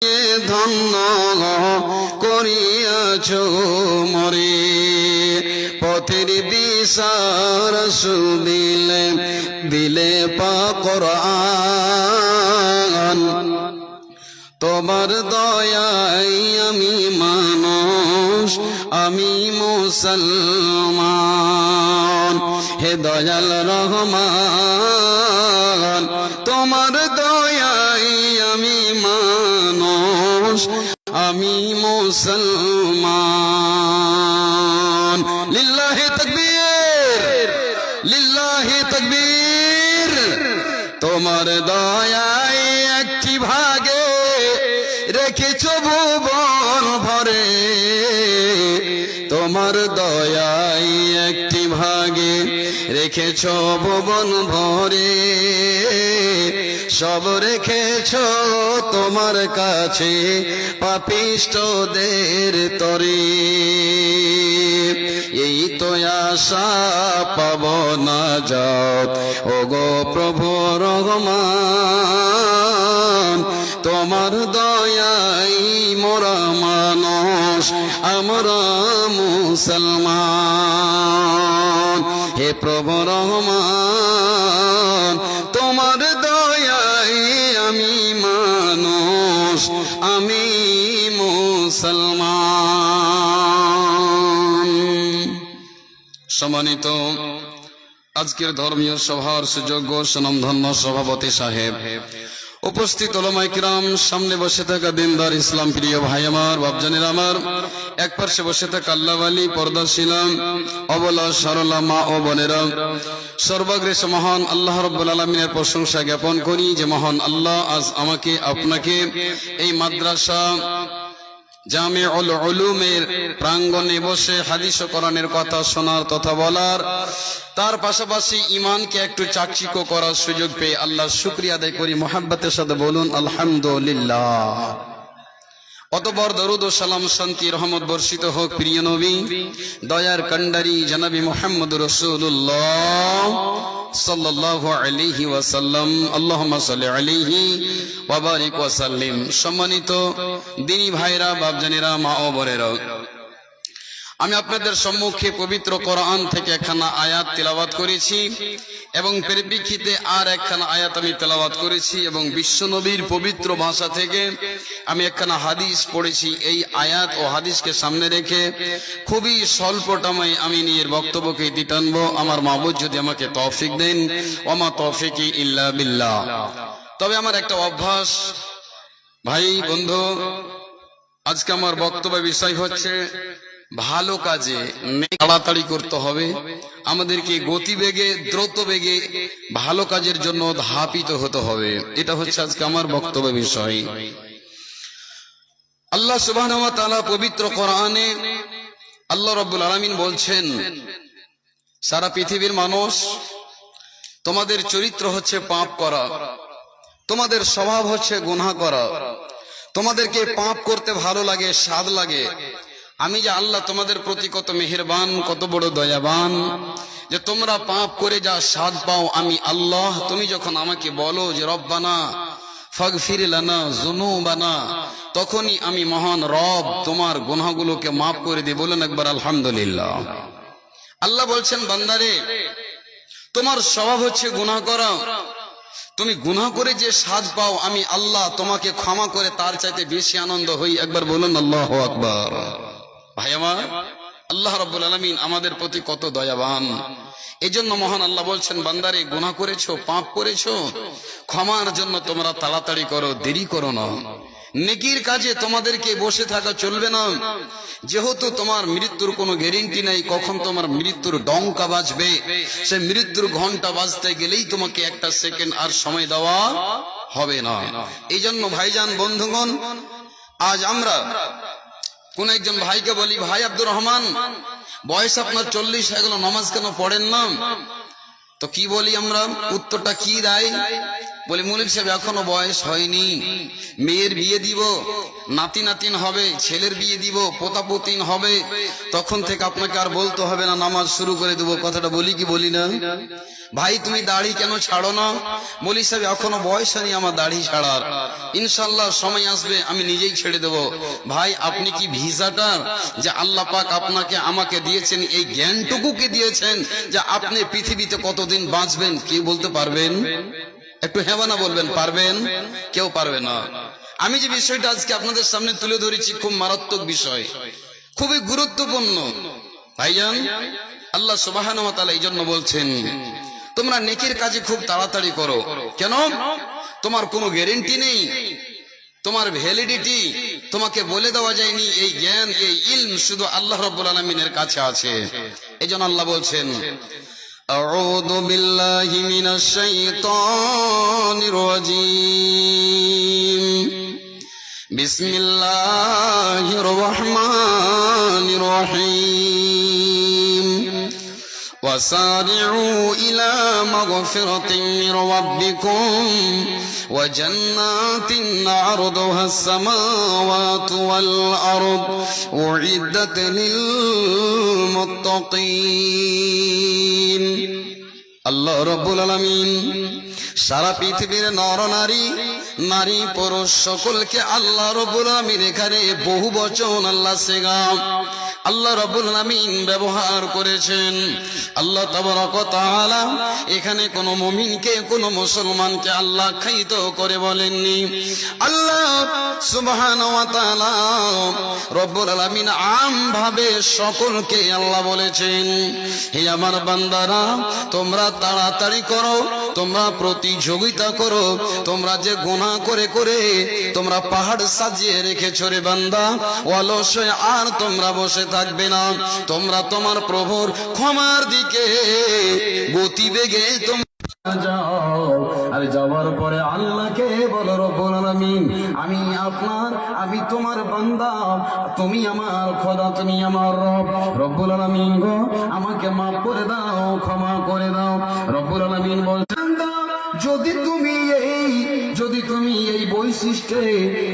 ধন্য করিয়াছ মরে, পথের দিশার সুদিলে দিলে পাক কোরআন। তোমার দয়ায় আমি মানুষ, আমি মুসলমান। হে দয়াল রহমান, তোমার দয়ায় আমি মানুষ, আমি মুসলমান। লিল্লাহি তাকবীর, লিল্লাহি তাকবীর। তোমার দয়ায় একটি ভাগে রেখেছ ভুবন ভরে, তোমার দয়ায় একটি ভাগে রেখেছ ভুবন ভরে, সব রেখেছ তোমার কাছে পাপিষ্ঠদের তরে। এই তো আশা পাব না যাত, ওগো প্রভু রহমান। তোমার দয়াই মোরা মানুষ, আমরা মুসলমান। হে প্রভু রহমান, তোমার দয়াই আমি মানুষ, আমি মুসলমান। সম্মানিত আজকের ধর্মীয় সভার সুযোগ্য সুনামধন্য সভাপতি সাহেব, উপস্থিত ওলামায়ে কিরাম, সামনে বসে থাকা দিনদার ইসলাম প্রিয় ভাই আমার, বাপজানেরা আমার, এক পাশে বসে থাকা আল্লাহওয়ালি পর্দাশীলাম অবলা সরলা মা ও বোনেরা, সর্বাগ্রেসে মহান আল্লাহ রাব্বুল আলামিনের প্রশংসা জ্ঞাপন করি যে মহান আল্লাহ আজ আমাকে আপনাকে এই মাদ্রাসা জামিউল উলুমের প্রাঙ্গণে বসে হাদিস ও কোরআনের কথা শোনার তথা বলার, তার পাশাপাশি ঈমানকে একটু চাকচিক্য করার সুযোগ পেয়ে আল্লাহর শুকরিয়া আদায় করি। মুহাব্বতের সাথে বলুন আলহামদুলিল্লাহ। অতঃপর দরুদ ও সালাম, শান্তি রহমত বর্ষিত হোক প্রিয় নবী দয়ার কান্ডারি জনাবি মুহাম্মদুর রাসূলুল্লাহ সাল্লাল্লাহু আলাইহি ওয়াসাল্লাম। আল্লাহুম্মা সাল্লি আলাইহি ওয়া বারিক ওয়া সাল্লিম। সম্মানিত দিনী ভাইরা, বাপজানেরা, মা ও বোনেরা, আমি আপনাদের সম্মুখে পবিত্র কোরআন থেকে একখানা আয়াত তিলাওয়াত করেছি এবং পরিপ্রেক্ষিতে আর একখানা আয়াত আমি তেলাওয়াত করেছি এবং বিশ্বনবীর পবিত্র ভাষা থেকে আমি একখানা হাদিস পড়েছি। এই আয়াত ও হাদিসকে সামনে রেখে খুবই স্বল্প টাইমে আমি নিজের বক্তব্যকে ইতি টানবো। আমার মাবুদ যদি আমাকে তৌফিক দেন, ওমা তৌফিকি ইল্লা বিল্লাহ। তবে আমার একটা অভ্যাস, ভাই বন্ধু, আজকে আমার বক্তব্যের বিষয় হচ্ছে ভালো কাজে তাড়াতাড়ি করতে হবে, আমাদেরকে গতিবেগে দ্রুত বেগে ভালো কাজের জন্য ধাপিত হতে হবে। এটা হচ্ছে আজকে আমার বক্তব্যের বিষয়। আল্লাহ সুবহানাহু ওয়া তাআলা পবিত্র কোরআনে আল্লাহ রাব্বুল আলামিন বলছেন, সারা পৃথিবীর মানুষ, তোমাদের চরিত্র হচ্ছে পাপ করা, তোমাদের স্বভাব হচ্ছে গুনাহ করা, তোমাদেরকে পাপ করতে ভালো লাগে, স্বাদ লাগে। আমি যে আল্লাহ তোমাদের প্রতি কত মেহেরবান, কত বড় দয়াবান, যে তোমরা পাপ করে যা স্বাদ পাও আমি আল্লাহ, তুমি যখন আমাকে বলো যে রব্বানা ফাগফির লানা যুনুবানা, তখনই আমি মহান রব তোমার গুনাহগুলোকে মাফ করে দিই। বলুন একবার আলহামদুলিল্লাহ। আল্লাহ বলছেন, বান্দারে তোমার স্বভাব হচ্ছে গুনাহ করা, তুমি গুনাহ করে যে স্বাদ পাও আমি আল্লাহ তোমাকে ক্ষমা করে তার চাইতে বেশি আনন্দ হই। একবার বলুন আল্লাহু আকবার। ভাই আমার, আল্লাহ রাব্বুল আলামিন আমাদের প্রতি কত দয়াবান। এজন্য মহান আল্লাহ বলছেন, বান্দারে গুনাহ করেছো, পাপ করেছো, ক্ষমার জন্য তোমরা তাড়াতাড়ি করো, দেরি করো না। নেকির কাজে তোমাদেরকে বসে থাকা চলবে না, যেহেতু তোমার মৃত্যুর কোনো গ্যারান্টি নাই, কখন তোমার মৃত্যুর ডঙ্কা বাজবে, সে মৃত্যুর ঘন্টা বাজতে গেলেই তোমাকে একটা সেকেন্ড আর সময় দেওয়া হবে না। এই জন্য ভাইজান, বন্ধুগণ, আজ আমরা কোন একজন ভাইকে বলি, ভাই আব্দুর রহমান, বয়স আপনার 40 হয়ে গেল, নামাজ কেন পড়েন না? তো কি বলি আমরা, উত্তরটা কি দেয়? বলে মৌলভী সাহেব এখনো বয়স হয়নি, মেয়ের বিয়ে দিব, নাতি নাতিন হবে, ছেলের বিয়ে দিব, পোতাপতিন হবে, তখন থেকে আপনাকে আর বলতে হবে না, নামাজ শুরু করে দেবো। কথাটা বলি কি বলি না? ভাই তুমি দাড়ি কেন ছাড়ো না? বলি সাহেব এখনো বয়স হয়নি আমার দাড়ি ছাড়ার, ইনশাল্লাহ সময় আসবে আমি নিজেই ছেড়ে দেব। ভাই আপনি কি ভিসাটা যে আল্লাহ পাক আপনাকে আমাকে দিয়েছেন, এই জ্ঞানটুকুকে দিয়েছেন যে আপনি পৃথিবীতে কতদিন বাঁচবেন, কেউ বলতে পারবেন? একটু হ্যাঁ না বলবেন, পারবেন? কেউ পারবে না। আমি যে বিষয়টা আজকে আপনাদের সামনে তুলে ধরেছি খুব মারাত্মক বিষয়, খুবই গুরুত্বপূর্ণ। ভাইজান আল্লাহ সুবহানাহু ওয়া তাআলা এই জন্য বলছেন তোমরা নেকির কাজে খুব তাড়াতাড়ি করো। কেন? তোমার কোনো গ্যারেন্টি নেই, তোমার ভ্যালিডিটি তোমাকে বলে দেওয়া যায়নি। এই জ্ঞান, এই ইলম শুধু আল্লাহ রাব্বুল আলামিনের কাছে আছে। এইজন্য আল্লাহ বলছেন আউযু বিল্লাহি মিনাশ শাইতানির রাজীম বিসমিল্লাহির রহমানির রহিম وسارعوا إلى مغفرة من ربكم وجنات عرضها السماوات والأرض أعدت للمتقين الله رب العالمين সারা পৃথিবীর নর নারী, নারী পুরুষ সকলকে আল্লাহ রাব্বুল আলামিন এখানে বহু বচন আল্লাহ সেগাম আল্লাহ রাব্বুল আলামিন ব্যবহার করেছেন। আল্লাহ তাবারক ওয়া তাআলা এখানে কোন মুমিনকে, কোন মুসলমানকে আল্লাহ খাইত করে বলেননি। আল্লাহ সুবহানাহু ওয়া তাআলা রব্বুল আলামিন আম ভাবে সকলকে আল্লাহ বলেছেন হে আমার বান্দারা তোমরা তাড়াতাড়ি করো, তোমরা প্রতিযোগিতা করো। তোমরা যে গুনাহ করে করে তোমরা পাহাড় সাজিয়ে রেখেছো রে বান্দা, অলস হয়ে আর তোমরা বসে থাকবে না। তোমরা তোমার প্রভুর ক্ষমার দিকে গতিবেগে তোমরা যাও। আর যাওয়ার পরে আল্লাহকে বলো রব্বুল আলামিন আমি আপনার, আমি তোমার বান্দা, তুমি আমার খোদা, তুমি আমার রব। রব্বুল আলামিন গো আমাকে মাফ করে দাও, ক্ষমা করে দাও। রব্বুল আলামিন বলছেন যদি তুমি এই বৈশিষ্ট্যে,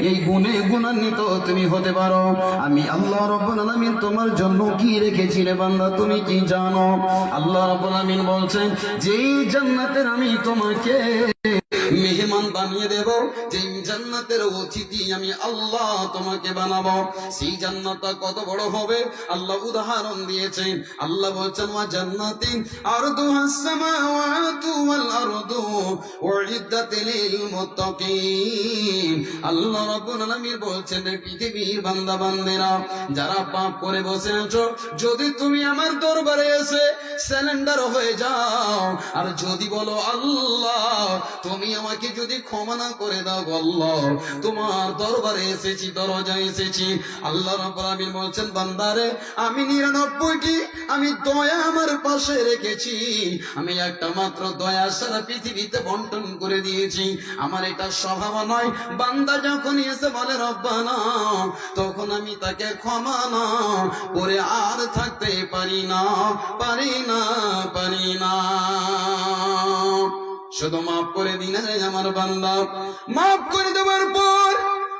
এই গুণে গুণান্বিত তুমি হতে পারো, আমি আল্লাহ রাব্বুল আলামিন তোমার জন্য কি রেখেছি রে বান্দা তুমি কি জানো? আল্লাহ রাব্বুল আলামিন বলছেন যেই জান্নাতের আমি তোমাকে মেহমান বানিয়ে দেব, যেই জান্নাতের অতিথি আমি আল্লাহ তোমাকে বানাবো, সেই জান্নাতটা কত বড় হবে আল্লাহ উদাহরণ দিয়েছেন। আল্লাহ বলছেন ওয়া জান্নাতিন আরদুহাস সামাওয়াতু ওয়াল আরদু উইদ্দাত লিল মুত্তাকিন। আল্লাহ রাব্বুল আলামিন বলছেন পৃথিবীর বান্দা বান্দেরা যারা পাপ করে বসে আছো, যদি তুমি আমার দরবারে এসে সারেন্ডার হয়ে যাও আর যদি বলো আল্লাহ তুমি আমাকে যদি ক্ষমা না করে দাও, আল্লাহ তোমার দরবারে এসেছি, দরজায় এসেছি। আল্লাহ রাব্বুল আলামিন বলছেন বান্দারে আমি 99টি আমি দয়া আমার পাশে রেখেছি, আমি একটা মাত্র দয়া সারা পৃথিবীতে বন্টন করে দিয়েছি। আমার এটা স্বভাব নয়, বান্দা যখন এসে বলে রব্বানা তখন আমি তাকে ক্ষমা না করে আর থাকতে পারি না, পারি না, পারি না। শুধু মাফ করে দিন রে আমার বান্দা। মাফ করে দেওয়ার পর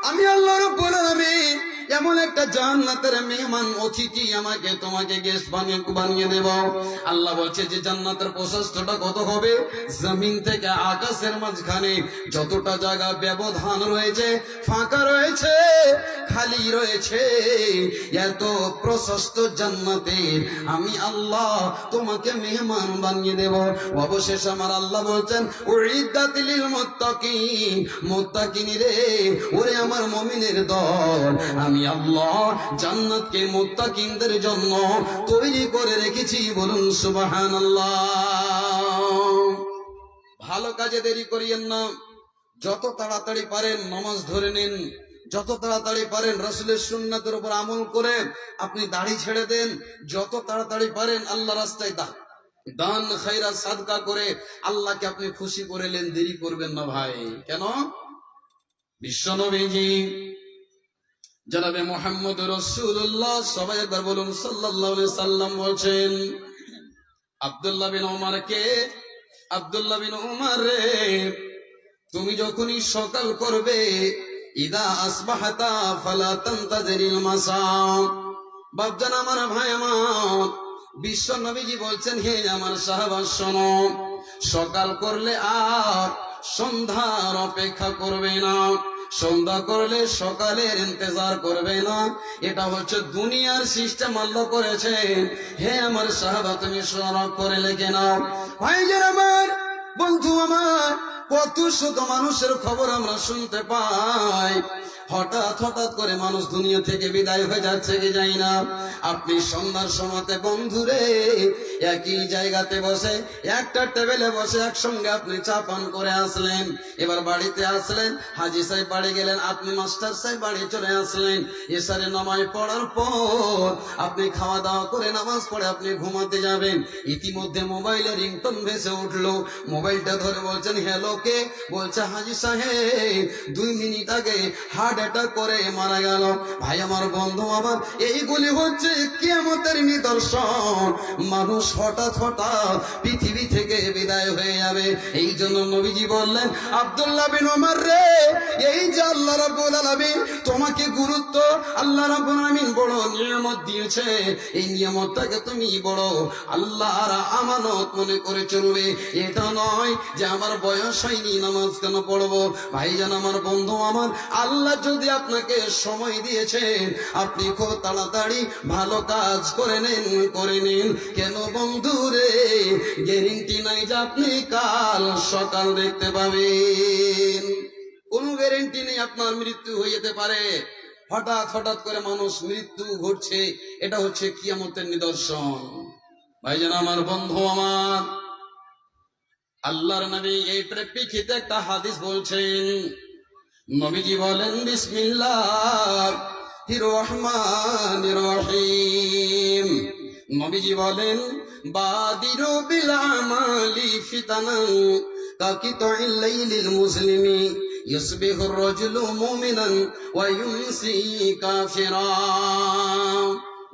আমি আল্লাহ রাব্বুল আলামিন এমন একটা জান্নাতের মেহমান অতিথি আমাকে তোমাকে গেস্ট বানিয়ে দেব। আল্লাহ বলছে যে জান্নাতের প্রশস্তটা কত হবে, জমিন থেকে আকাশের মাঝখানে যতটা জায়গা ব্যবধান রয়েছে, ফাঁকা রয়েছে, খালি রয়েছে, এত প্রশস্ত জান্নাতে আমি আল্লাহ তোমাকে মেহমান বানিয়ে দেব। অবশেষ আমার আল্লাহ বলছেন উইদ্দাত লিল মুত্তাকিন, মুত্তাকিন রে ওরে আমার মুমিনের দল, আমি আল্লাহ জান্নাতকে মুত্তাকিনদের জন্য তৈরি করে রেখেছি। বলুন সুবহানাল্লাহ। ভালো কাজে দেরি করিয়েন না, যত তাড়াতাড়ি পারেন নামাজ ধরে নিন, যত তাড়াতাড়ি পারেন রাসূলের সুন্নাতের উপর আমল করে আপনি দাড়ি ছেড়ে দেন, যত তাড়াতাড়ি পারেন আল্লাহ রাস্তায় দান খায়রাত সাদকা করে আল্লাহকে আপনি খুশি করে নেন, দেরি করবেন না ভাই। কেন? বিশ্বনবীজি জনাবে মুহাম্মদ রাসূলুল্লাহ সবাই একবার বলুন সাল্লাল্লাহু আলাইহি সাল্লাম বলছেন আব্দুল্লাহ বিন উমর কে, আব্দুল্লাহ বিন উমর রে তুমি যখনই সকাল করবে, ইদা আসবাহাতা ফালা তানতাজিরিল মাসা। বাপজান আমার, ভাই আমার, বিশ্ব নবীজি বলছেন, হে আমার সাহাবা শোনো, সকাল করলে আর সন্ধ্যার অপেক্ষা করবে না, সন্ধ্যা করলে সকালের ইন্তজার করবে না। এটা হচ্ছে দুনিয়ার সিস্টেম আল্লাহ করেছে। হে আমার সাহাবা, তুমি সরব করে লেখে নাও। ভাইজান আমার, বন্ধু আমার, কত শত মানুষের খবর আমরা শুনতে পাই। হঠাৎ হঠাৎ করে মানুষ দুনিয়া থেকে বিদায় হয়ে যাচ্ছে কি যাই না। আপনি সন্ধ্যার সময়তে বন্ধুরে একই জায়গাতে বসে, একটা টেবিলে বসে একসঙ্গে আপনি চা পান করে আসলেন। এবার বাড়িতে আসলেন, হাজি সাহেব বাড়ি গেলেন, আপনি মাস্টার সাহেব বাড়ি চলে আসলেন। এসারে নামাজ পড়ার পর আপনি খাওয়া দাওয়া করে নামাজ পড়ে আপনি ঘুমাতে যাবেন। ইতিমধ্যে মোবাইলে রিংটোন ভেসে উঠলো। মোবাইলটা ধরে বলছেন, হ্যালো কে? বলছে, হাজি সাহেব 2 মিনিট আগে হার্ট অ্যাটাক করে মারা গেল। ভাই আমার, বন্ধু আমার, এইগুলি হচ্ছে কিয়ামতের নিদর্শন। মানুষ হঠাৎ হঠাৎ পৃথিবী থেকে বিদায় হয়ে যাবে। এই জন্য নবীজি বললেন, আব্দুল্লাহ বিন ওমর রে, এই যে আল্লাহ রাব্বুল আলামিন তোমাকে গুরুত্ব, আল্লাহ রাব্বুল আলামিন বড় নিয়ামত দিয়েছে, এই নিয়ামতটাকে তুমি বড় আল্লাহর আমানত মনে করে চলবে। এটা নয় যে আমার বয়স হয়নি, নামাজ কেন পড়বো। ভাইজান আমার, বন্ধু আমার, আল্লাহ যদি আপনাকে সময় দিয়েছেন, আপনি খুব তাড়াতাড়ি ভালো কাজ করে নিন। কেন বন্ধু রে, গ্যারেন্টি নাই যে আপনি কাল সকাল দেখতে পাবেন। কোনো গ্যারেন্টি নেই, আপনার মৃত্যু হয়ে যেতে পারে। হঠাৎ হঠাৎ করে মানুষ মৃত্যু ঘটছে, এটা হচ্ছে কিয়ামতের নিদর্শন। ভাইজান আমার, বন্ধু আমার, আল্লাহর নবী এই প্রেক্ষিতে একটা হাদিস বলছেন। নবীজি বলেন, বিসমিল্লাহির রহমানির রহিম। নবীজি বলেন, বাদিরু বিল আমালি ফিতানান কাকিতুল লাইলিল মুসলিমি ইসবিহুর রাজুলু মুমিনান ওয়া ইউমসি কাফিরা।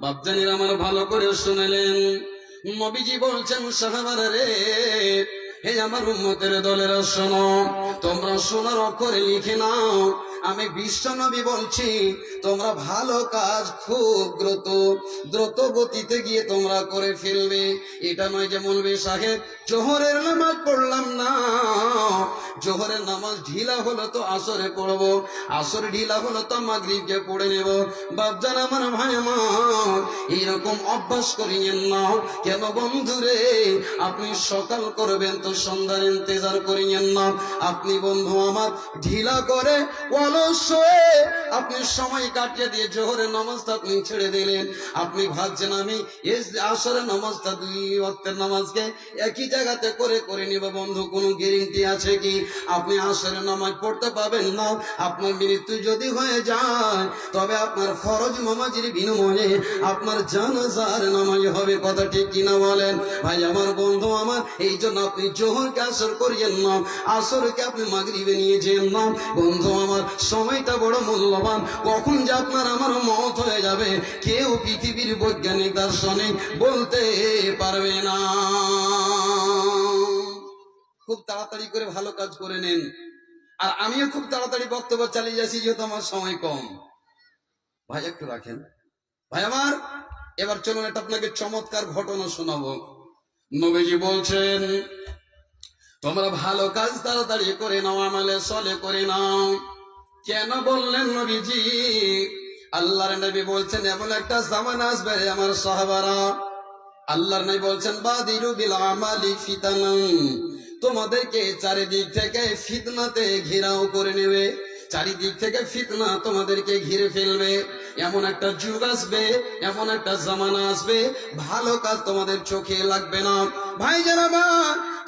বাপজানিরা আমার, ভালো করে শুনলেন। নবীজি বলছেন, সাহাবারা রে, হে আমার উম্মতের দলেরা শোনো, তোমরা শোনার অক্ষরে লিখে নাও। আমি বিশ্ব নবী বলছি, তোমরা ভালো কাজ খুব দ্রুত গতিতে গিয়ে তোমরা করে ফেলবে। এটা নয় যে মৌলভী সাহেব জোহরের নামাজ পড়লাম না, জোহরের নামাজ ঢিলা হলো তো আসরে পড়বো, আসর ঢিলা হলো তো মাগরিবকে পড়ে নেব। বাপজান আমার, ভাই আমার, এইরকম অভ্যাস করিয়েন না। কেন বন্ধুরে, আপনি সকাল করবেন তো সন্ধ্যার ইন্তজার করিয়েন না। আপনি বন্ধু আমার ঢিলা করে অলস হয়ে আপনি সময় কাটিয়ে দিয়ে জোহরের নামাজটা আপনি ছেড়ে দিলেন। আপনি ভাবছেন আমি আসরের নামাজটা 2 ওয়াক্তের নামাজকে একই জায়গাতে করে নিব। বন্ধু, কোনো গ্যারেন্টি আছে কি আপনি আসরের নামাজ পড়তে পাবেন না? আপনার মৃত্যু যদি হয়ে যায়, তবে আপনার ফরজ নামাজের বিনিময়ে আপনার জানাজার নামাজ হবে। কথা ঠিক কিনা বলেন? ভাই আমার, বন্ধু আমার, এই জন্য আপনি জোহরকে আসর করিয়েন না, আসরকে আপনি মাগরিবে নিয়ে যেন না। বন্ধু আমার, সময়টা বড় মূল্যবান। কখন যে আপনার আমার মওত হয়ে যাবে, কেউ পৃথিবীর বৈজ্ঞানিক দার্শনিক বলতে পারবে না। খুব তাড়াতাড়ি করে ভালো কাজ করে নিন। আর আমিও খুব তাড়াতাড়ি বক্তব্য চালিয়ে যাচ্ছি, যেহেতু আমার সময় কম। ভাই একটু রাখেন। ভাই আমার, এবার চলুন এটা আপনাকে চমৎকার ঘটনা শোনাবো। নবীজি বলছেন, তোমরা ভালো কাজ তাড়াতাড়ি করে নাও, আমলে সলে করে নাও। কেন বললেন নবীজি? আল্লাহর নবী বলছেন, এমন একটা জামানা আসবে আমার সাহাবারা, আল্লাহর নবী বলছেন, বাদিরু বিল আমালি ফিতানান, তোমাদেরকে চারিদিক থেকে ফিতনাতে ঘেরাও করে নেবে। চারিদিক থেকে ফিতনা তোমাদেরকে ঘিরে ফেলবে। এমন একটা যুগ আসবে, এমন একটা জামানা আসবে, ভালো কাজ তোমাদের চোখে লাগবে না। ভাই জানাবা,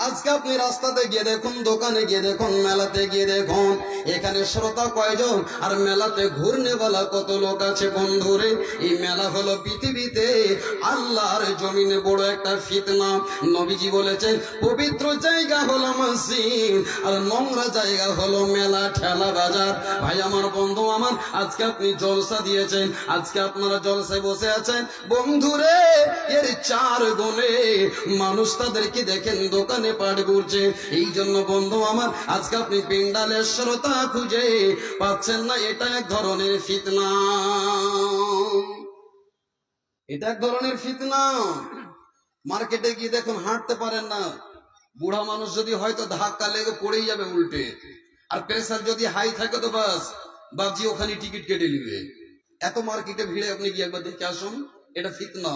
আজকে আপনি রাস্তাতে গিয়ে দেখুন, দোকানে গিয়ে দেখুন, মেলাতে গিয়ে দেখুন, এখানে শ্রোতা কয়জন আর মেলাতে ঘুরনেওয়ালা কত লোক আছে। বন্ধুরে, এই মেলা হলো পৃথিবীতে আল্লাহর জমিনে বড় একটা ফিতনা। নবীজি বলেছেন, পবিত্র জায়গা হলো মসজিদ আর নোংরা জায়গা হলো মেলা, ঠেলা বাজার। ভাই আমার, বন্ধু আমার, আজকে আপনি জলসা দিয়েছেন, আজকে আপনারা জলসায় বসে আছেন। বন্ধুরে, এর 4 গুণে মানুষ তাদেরকে দেখেন দোকানে পাঠ করছে। এই জন্য বন্ধু আমার, আজকে আপনি পেন্ডালের শ্রোতা খুঁজে পাচ্ছেন না, এটা এক ধরনের ফিতনা, এটা এক ধরনের ফিতনা। মার্কেটে গিয়ে দেখুন হাঁটতে পারেন না, বুড়া মানুষ যদি হয়তো ধাক্কা লেগে পড়েই যাবে উল্টে, আর প্রেসার যদি হাই থাকে তো বাস বাবজি ওখানে টিকিট কেটে নিবে। এত মার্কেটে ভিড়ে আপনি গিয়ে একবার দেখে আসুন, এটা ফিতনা।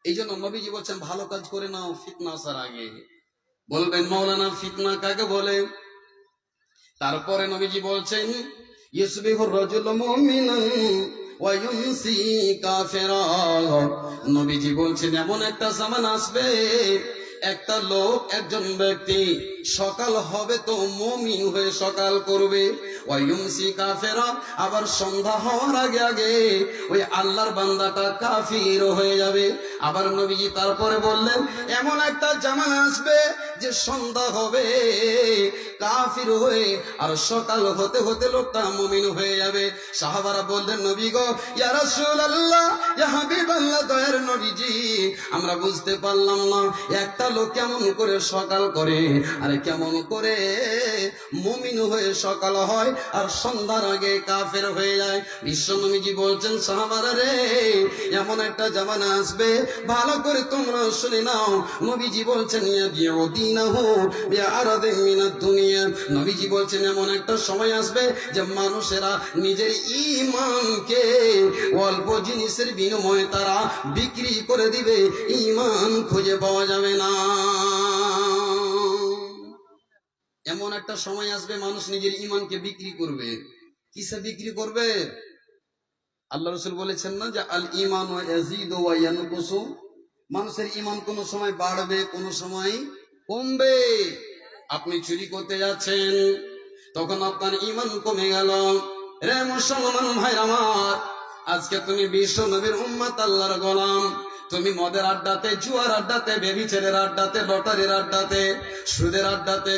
এই জন্য নবীজি বলছেন ভালো কাজ করে নাও ফিতনা আসার আগে। বলবেন মাওলানা ফিতনা কাকে বলে? তারপরে নবীজি বলছেন ইউসবিহুর রাজুলু মুমিনান ওয়া ইউমসি কাফিরা। নবীজি বলছেন এমন একটা জামানা আসবে, একটা লোক, একজন ব্যক্তি সকাল হবে তো মুমিন হয়ে সকাল করবে, ওয়া ইউমসি কাফিরা, আবার সন্ধ্যা হওয়ার আগে আগে ওই আল্লাহর বান্দাটা কাফির হয়ে যাবে। আবার নবীজি তারপরে বললেন এমন একটা জামানা আসবে যে সন্ধ্যা হবে কাফির হয়ে, আর সকাল হতে হতে লোকটা মুমিন হয়ে যাবে। সাহাবারা বললেন নবী গো, ইয়া রাসূলুল্লাহ, ইয়া হাবিবাল্লাহ, দয়ার নবীজি, আমরা বুঝতে পারলাম না একটা লোক কেমন করে সকাল করে আর কেমন করে মুমিন হয়ে সকাল হয় আর সন্ধ্যার আগে কাফের হয়ে যায়। বিশ্ব নবীজি বলছেন সাহাবারা রে, এমন একটা জামানা আসবে, ভালো করে তোমরা শুনে নাও। নবীজি বলছেন ইয়াবিউ দীনাহু বিআরাদিন মিনাদ দুনিয়া। নবীজি বলছেন এমন একটা সময় আসবে যে মানুষেরা নিজের ঈমানকে অল্প জিনিসের বিনিময়ে তারা বিক্রি করে দিবে, ঈমান খুঁজে পাওয়া যাবে না। এমন একটা সময় আসবে মানুষ নিজের ঈমানকে বিক্রি করবে। কিসে বিক্রি করবে? আল্লাহ রাসূল বলেছেন না যে আল ঈমানু ইয়াজিদু ওয়া ইয়ানকুসু, মানুষের ঈমান কোন সময় বাড়বে কোন সময় কমবে। আপনি চুরি করতে যাচ্ছেন, তখন আপনার ঈমান কমে গেল। রে মুসলমান ভাই আমার, আজকে তুমি বিশ্ব নবীর উম্মত, আল্লাহর গোলাম, তুমি মদের আড্ডাতে, জুয়ার আড্ডাতে, বেবিচারের আড্ডাতে, লটারির আড্ডাতে, সুদের আড্ডাতে,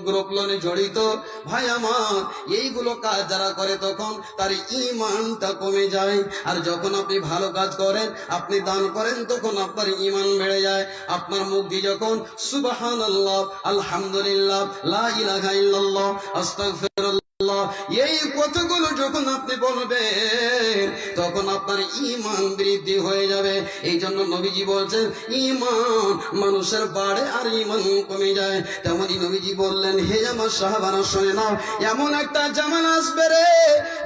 গ্রুপ লোনে জড়িত ভাই আমার, এইগুলো কাজ যারা করে তখন তার ঈমানটা কমে যায়। আর যখন আপনি ভালো কাজ করেন, আপনি দান করেন, তখন আপনার ঈমান বেড়ে যায়। আপনার মুখ দিয়ে যখন সুবহানাল্লাহ, আলহামদুলিল্লাহ, লা ইলাহা ইল্লাল্লাহ, আস্তাগফিরুল্লাহ, এই কথাগুলো যখন আপনি বলবেন, তখন আপনার ঈমান বৃদ্ধি হয়ে যাবে। এই জন্য নবীজি বলছেন ঈমান মানুষের বাড়ে আর ঈমান কমে যায়। তেমনি নবীজি বললেন হে আমার সাহাবারা শুনে নাও, এমন একটা জামানা আসবে রে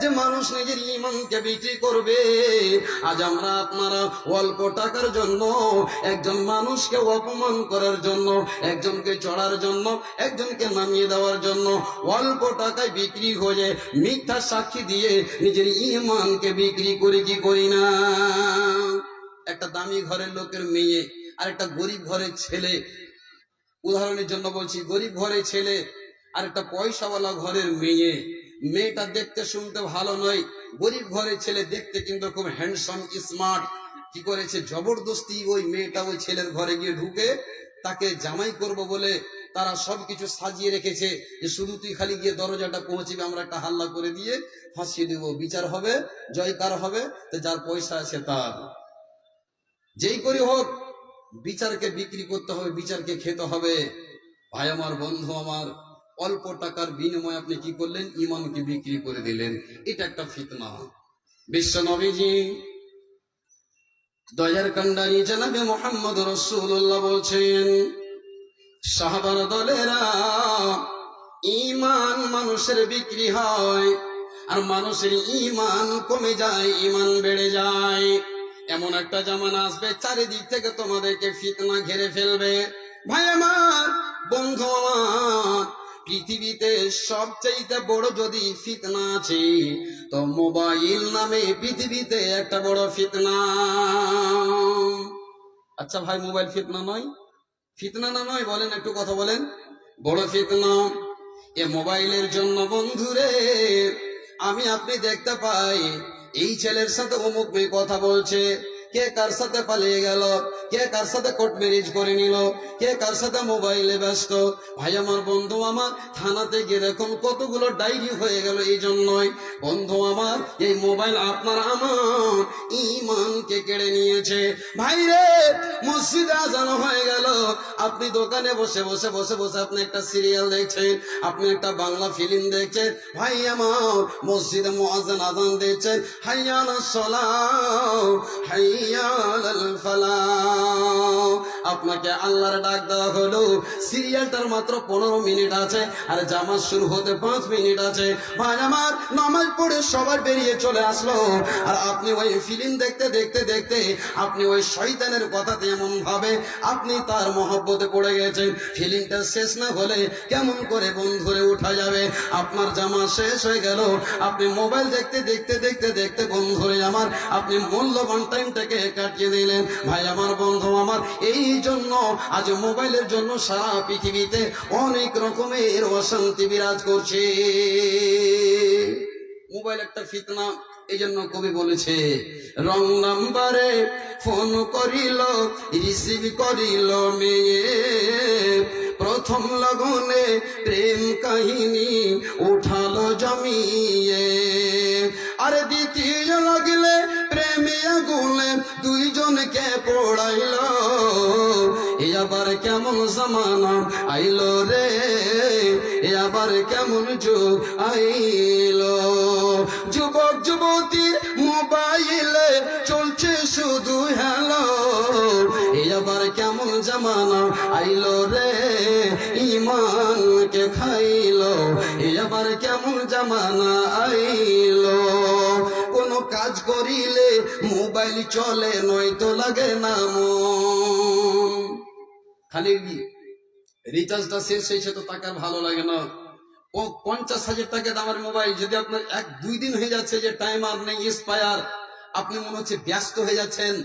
যে মানুষ নিজের ঈমানকে বিক্রি করবে। আজ আমরা আপনারা অল্প টাকার জন্য একজন মানুষকে অপমান করার জন্য, একজনকে চড়ার জন্য, একজনকে নামিয়ে দেওয়ার জন্য অল্প টাকায় বিক্রি হয়ে মিথ্যা সাক্ষী দিয়ে নিজের ঈমানকে বিক্রি করে কি করি না? একটা দামি ঘরের লোকের মেয়ে আর একটা গরিব ঘরের ছেলে, উদাহরণের জন্য বলছি, গরিব ঘরের ছেলে আর একটা পয়সাওয়ালা ঘরের মেয়ে, মেয়েটা দেখতে শুনতে ভালো নয়, গরিব ঘরের ছেলে দেখতে কিন্তু খুব হ্যান্ডসাম স্মার্ট। কি করেছে, জবরদস্তি ওই মেয়েটা ওই ছেলের ঘরে গিয়ে ঢুকে তাকে জামাই করব বলে তারা সবকিছু সাজিয়ে রেখেছে যে শুধু তুই খালি গিয়ে দরজাটা পৌঁছবি, আমরা একটা হাল্লা করে দিয়ে ফাঁসিয়ে দেবো, বিচার হবে, জয়কার হবে, তো যার পয়সা আছে তার। যেই করে হোক বিচারকে বিক্রি করতে হবে, বিচারকে খেতে হবে। ভাই আমার, বন্ধু আমার, অল্প টাকার বিনিময়ে আপনি কি করলেন? ঈমানকে বিক্রি করে দিলেন। এটা একটা ফিতনা। বিশ্ব নবীজি দয়ার কান্ডারি জনাবে মুহাম্মদ রাসূলুল্লাহ বলছেন, সাহাবার দলেরা, ঈমান মানুষের বিক্রি হয় আর মানুষের ঈমান কমে যায়, ঈমান বেড়ে যায়। এমন একটা জামানা আসবে চারিদিক থেকে তোমাদেরকে ফিতনা ঘিরে ফেলবে। ভাই আমার, বন্ধু আমার, পৃথিবীতে সবচেয়ে বড় যদি ফিতনা আছে তো মোবাইল নামে পৃথিবীতে একটা বড় ফিতনা। আচ্ছা ভাই, মোবাইল ফিতনা নয়? ফিতনা না নয় বলেন, একটু কথা বলেন। বড় ফিতনা। এ মোবাইলের জন্য বন্ধুরে আমি আপনি দেখতে পাই এই ছেলের সাথে অমুক মেয়ে কথা বলছে, কে কার সাথে পালিয়ে গেল, কে কার সাথে কোর্ট ম্যারেজ করে নিল, কে কার সাথে মোবাইলে ব্যস্ত। ভাই আমার, বন্ধু আমার, থানাতে গিয়ে দেখুন কতগুলো ডায়েরি হয়ে গেল। এই জন্যই বন্ধু আমার, এই মোবাইল আপনার আমার ঈমানকে কেড়ে নিয়েছে। ভাই রে, মসজিদে আজান হয়ে গেল, আপনি দোকানে বসে বসে বসে বসে আপনি একটা সিরিয়াল দেখছেন, আপনি একটা বাংলা ফিল্ম দেখছেন। ভাই আমার, মসজিদে মুয়াজ্জিন আজান দিচ্ছেন, হাইয়া আলাস সালাহ হাইয়া আলাল ফালাহ। আপনাকে আল্লাহর ডাক দেওয়া হলো, সিরিয়ালটার মাত্র 15 মিনিট আছে, আর জামাত শুরু হতে 5 মিনিট আছে। ভাই আমার, নামাজ পড়ে সবার বেরিয়ে চলে আসলো, আর আপনি ওই ফিল্ম দেখতে দেখতে দেখতে আপনি ওই শয়তানের কথাতে এমন ভাবে আপনি তার মহব্বতে পড়ে গেছেন। ফিল্মটা শেষ না হলে কেমন করে বন্ধুরে উঠা যাবে? আপনার জামা শেষ হয়ে গেল, আপনি মোবাইল দেখতে দেখতে দেখতে দেখতে বন্ধুরে আমার আপনি মূল্যবান টাইমটাকে কাটিয়ে দিলেন। ভাই আমার, বন্ধু আমার, এই জন্য আজ মোবাইলের জন্য সারা পৃথিবীতে অনেক রকমের অশান্তি বিরাজ করছে। মোবাইল একটা ফিতনা। এই জন্য কবি বলেছে, রং নাম্বারে ফোন করিল, রিসিভ করিল মেয়ে, প্রথম লগনে প্রেম কাহিনী উঠালো জমিয়ে, আরে দ্বিতীয় লাগলে প্রেমে আগুনে দুইজনকে পোড়াইল। এ আবার কেমন জামানা আইলো রে, এ আবার কেমন যুগ আইলো। যুবক যুবতীর মোবাইলে চলছে শুধু হ্যালো, এ আবার কেমন জামানা আইলো রে, ঈমানকে খাইলো, এ আবার কেমন জামানা আইলো। কোন কাজ করিলে মোবাইল চলে, নয়তো লাগে না মন। খালি রিচার্জটা শেষ হয়েছে তো টাকার ভালো লাগে না। 50,000 টাকা দামের মোবাইল যদি আপনার 1-2 দিন হয়ে যাচ্ছে যে টাইম আর নেই, এক্সপায়ার, আপনি মনে হচ্ছে ব্যস্ত হয়ে যাচ্ছেন,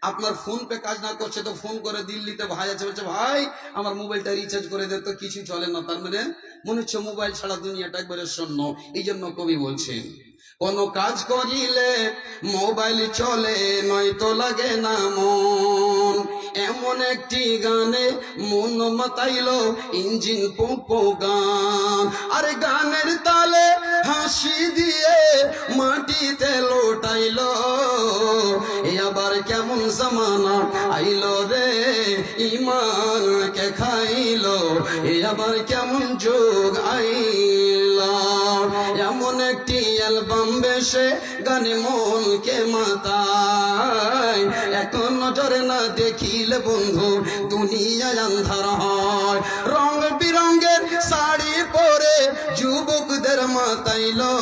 আপনার ফোন পে কাজ না করছে, তো ফোন করে দিল্লিতে ভাই আছে, বলছে ভাই আমার মোবাইলটা রিচার্জ করে দে, তো কিছু চলে না। তার মানে মনে হচ্ছে মোবাইল ছাড়া দুনিয়াটা একবারে শূন্য। এই জন্য কবি বলছেন, কোন কাজ করিলে মোবাইল চলে, নয়তো লাগে না মন। এমন একটি গানে মন মাতাইলো, ইঞ্জিন পোপো গান, আরে গানের তালে হাসি দিয়ে মাটিতে লোটাইলো। এ আবার কেমন জামানা আইলো রে, ঈমানকে খাইলো, এ আবার কেমন যুগ আইলো। এমন একটি অ্যালবাম বেশে গানে মনকে মাতায়, এখন নজরে না দেখিলে বন্ধু দুনিয়ায় আন্ধার হয়। রং বিরঙ্গের শাড়ি পরে যুবকদের মাতাইলো,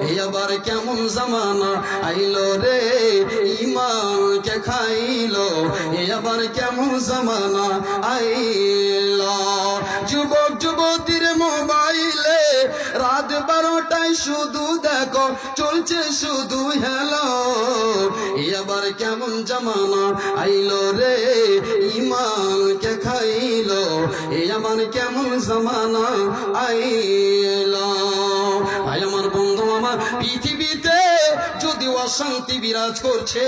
এ আবার কেমন জামানা আইলো রে, ঈমানকে খাইলো, এ আবার কেমন জামানা আইলো। যুবক যুবতীর মোবাইলে রাত 12টায় শুধু দেখো চলছে শুধু হ্যালো, এ আবার কেমন জামানা আইলো রে, ঈমানকে খাইলো, এ আবার কেমন জামানা আইলো। ভাই আমার, বন্ধু আমার, পৃথিবীতে যদি অশান্তি বিরাজ করছে,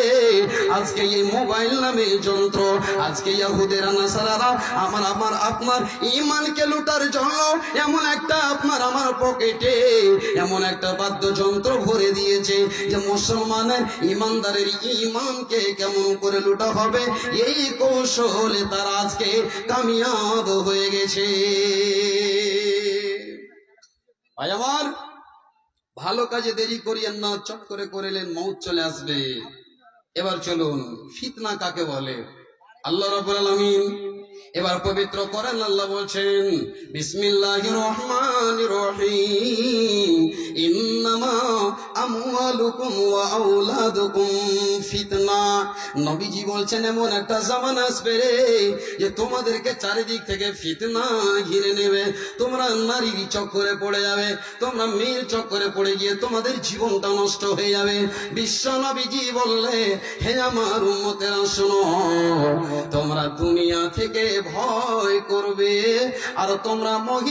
আজকে এই মোবাইল নামে যন্ত্র, আজকে ইহুদিরা নাসারারা আমার আপনার ঈমানকে লুটার জন্য এমন একটা আপনার আমার পকেটে এমন একটা বাদ্যযন্ত্র ভরে দিয়েছে যে মুসলমানের ঈমানদারের ঈমানকে কেমন করে লুটা হবে, এই কৌশলে তারা আজকে কামিয়াব হয়ে গেছে। ভাই আমার, ভালো কাজে দেরি করিয়েন না, চট করে করিলেন মৌত চলে আসবে। এবার চলুন, ফিতনা কাকে বলে? আল্লাহ রাব্বুল আলামিন এবার পবিত্র কোরআন আল্লাহ বলছেন, বিসমিল্লাহির রহমানির রহিম, ইন্নামা আমওয়ালুকুম ওয়া আওলাদুকুম ফিতনা। নবীজি বলছেন, এমন একটা জামানা আসবে রে যে তোমাদেরকে চারিদিক থেকে ফিতনা ঘিরে নেবে, তোমরা নারীর চক্করে পড়ে যাবে, তোমরা মেয়ের চক্করে পড়ে গিয়ে তোমাদের জীবনটা নষ্ট হয়ে যাবে। বিশ্ব নবীজি বললে, হে আমার উম্মতেরা শোনো, তোমরা দুনিয়া থেকে ভয় করবে, আর তোমরা